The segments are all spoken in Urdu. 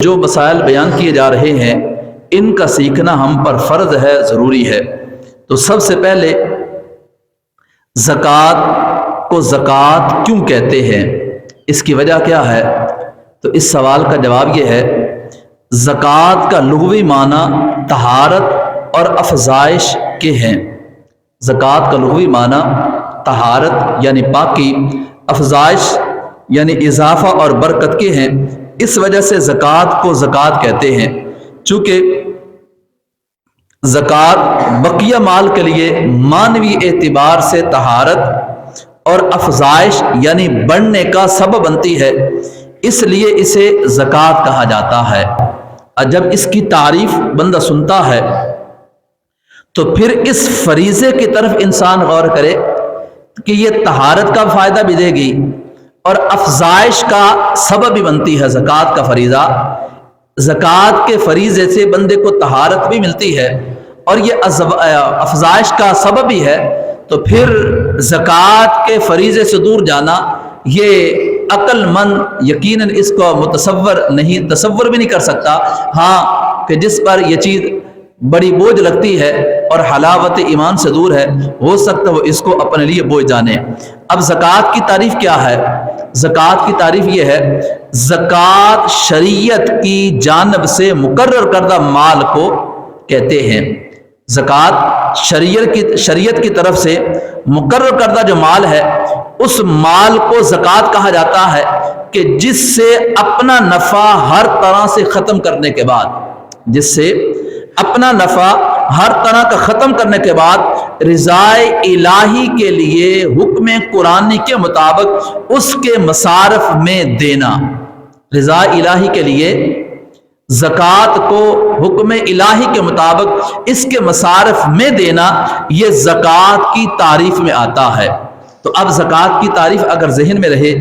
جو مسائل بیان کیے جا رہے ہیں ان کا سیکھنا ہم پر فرض ہے، ضروری ہے۔ تو سب سے پہلے زکوٰۃ کو زکوٰۃ کیوں کہتے ہیں، اس کی وجہ کیا ہے؟ تو اس سوال کا جواب یہ ہے، زکوٰۃ کا لغوی معنی طہارت اور افزائش کے ہیں۔ زکوٰۃ کا لغوی معنی طہارت یعنی پاکی، افزائش یعنی اضافہ اور برکت کے ہیں۔ اس وجہ سے زکوٰۃ کو زکوٰۃ کہتے ہیں، چونکہ زکوٰۃ بقیہ مال کے لیے معنوی اعتبار سے طہارت اور افزائش یعنی بڑھنے کا سبب بنتی ہے، اس لیے اسے زکوٰۃ کہا جاتا ہے۔ اور جب اس کی تعریف بندہ سنتا ہے تو پھر اس فریضے کی طرف انسان غور کرے کہ یہ طہارت کا فائدہ بھی دے گی اور افزائش کا سبب بھی بنتی ہے۔ زکوٰۃ کا فریضہ، زکوٰۃ کے فریضے سے بندے کو طہارت بھی ملتی ہے اور یہ افزائش کا سبب بھی ہے، تو پھر زکوٰۃ کے فریضے سے دور جانا یہ عقل مند یقیناً اس کو تصور بھی نہیں کر سکتا۔ ہاں کہ جس پر یہ چیز بڑی بوجھ لگتی ہے اور حلاوت ایمان سے دور ہے، ہو سکتا ہے وہ اس کو اپنے لیے بوجھ جانے۔ اب زکوٰۃ کی تعریف کیا ہے؟ زکوٰۃ کی تعریف یہ ہے، زکوٰۃ شریعت کی جانب سے مقرر کردہ مال کو کہتے ہیں۔ زکوٰۃ شریعت کی طرف سے مقرر کردہ جو مال ہے، اس مال کو زکوٰۃ کہا جاتا ہے کہ جس سے اپنا نفع ہر طرح سے ختم کرنے کے بعد رضائے الہی کے لیے حکم قرآنی کے مطابق اس کے مصارف میں دینا۔ رضا الہی کے لیے زکوٰۃ کو حکم الہی کے مطابق اس کے مصارف میں دینا، یہ زکوٰۃ کی تعریف میں آتا ہے۔ تو اب زکوٰۃ کی تعریف اگر ذہن میں رہے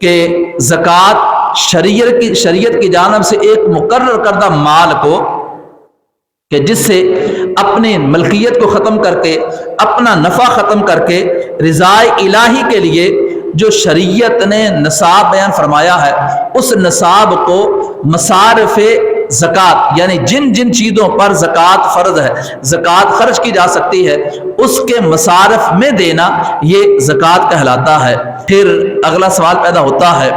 کہ زکوٰۃ شریعت کی جانب سے ایک مقرر کردہ مال کو کہ جس سے اپنی ملکیت کو ختم کر کے، اپنا نفع ختم کر کے رضا الہی کے لیے جو شریعت نے نصاب بیان فرمایا ہے، اس نصاب کو مصارف زکوٰۃ یعنی جن جن چیزوں پر زکوٰۃ فرض ہے، زکوٰۃ خرچ کی جا سکتی ہے، اس کے مصارف میں دینا یہ زکوٰۃ کہلاتا ہے۔ پھر اگلا سوال پیدا ہوتا ہے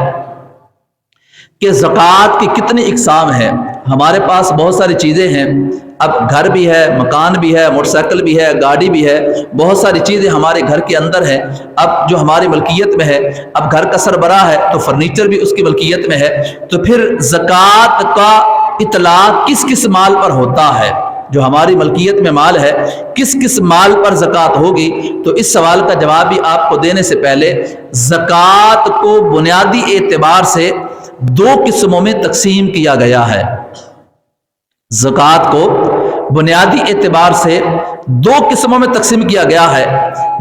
کہ زکوٰۃ کی کتنی اقسام ہیں؟ ہمارے پاس بہت ساری چیزیں ہیں، اب گھر بھی ہے، مکان بھی ہے، موٹر سائیکل بھی ہے، گاڑی بھی ہے، بہت ساری چیزیں ہمارے گھر کے اندر ہیں۔ اب جو ہماری ملکیت میں ہے، اب گھر کا سربراہ ہے تو فرنیچر بھی اس کی ملکیت میں ہے، تو پھر زکوٰۃ کا اطلاق کس کس مال پر ہوتا ہے؟ جو ہماری ملکیت میں مال ہے، کس کس مال پر زکوٰۃ ہوگی؟ تو اس سوال کا جواب بھی آپ کو دینے سے پہلے زکوٰۃ کو بنیادی اعتبار سے دو قسموں میں تقسیم کیا گیا ہے۔ زکوٰۃ کو بنیادی اعتبار سے دو قسموں میں تقسیم کیا گیا ہے۔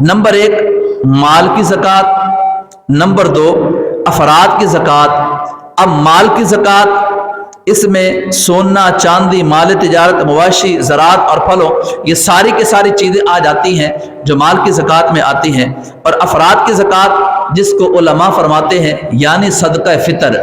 نمبر ایک مال کی زکوٰۃ، نمبر دو افراد کی زکوٰۃ۔ اب مال کی زکوٰۃ، اس میں سونا، چاندی، مال تجارت، مواشی، زراعت اور پھلوں، یہ ساری کی ساری چیزیں آ جاتی ہیں جو مال کی زکوٰۃ میں آتی ہیں۔ اور افراد کی زکوٰۃ جس کو علماء فرماتے ہیں یعنی صدقہ فطر،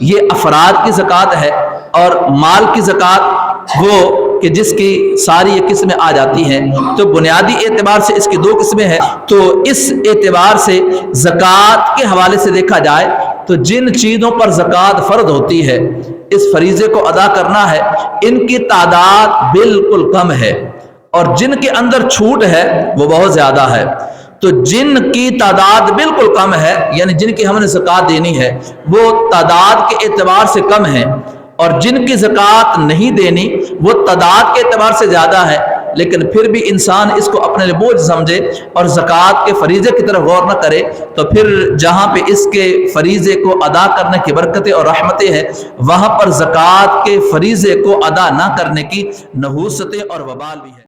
یہ افراد کی زکوٰۃ ہے۔ اور مال کی زکوٰۃ وہ کہ جس کی ساری یہ قسمیں آ جاتی ہیں۔ تو بنیادی اعتبار سے اس کی دو قسمیں ہیں۔ تو اس اعتبار سے زکوٰۃ کے حوالے سے دیکھا جائے تو جن چیزوں پر زکوٰۃ فرض ہوتی ہے، اس فریضے کو ادا کرنا ہے، ان کی تعداد بالکل کم ہے، اور جن کے اندر چھوٹ ہے وہ بہت زیادہ ہے۔ تو جن کی تعداد بالکل کم ہے، یعنی جن کی ہم نے زکوٰۃ دینی ہے، وہ تعداد کے اعتبار سے کم ہے، اور جن کی زکوٰۃ نہیں دینی وہ تعداد کے اعتبار سے زیادہ ہے، لیکن پھر بھی انسان اس کو اپنے لیے بوجھ سمجھے اور زکوٰۃ کے فریضے کی طرف غور نہ کرے، تو پھر جہاں پہ اس کے فریضے کو ادا کرنے کی برکتیں اور رحمتیں ہیں، وہاں پر زکوٰۃ کے فریضے کو ادا نہ کرنے کی نحوستیں اور وبال بھی ہے۔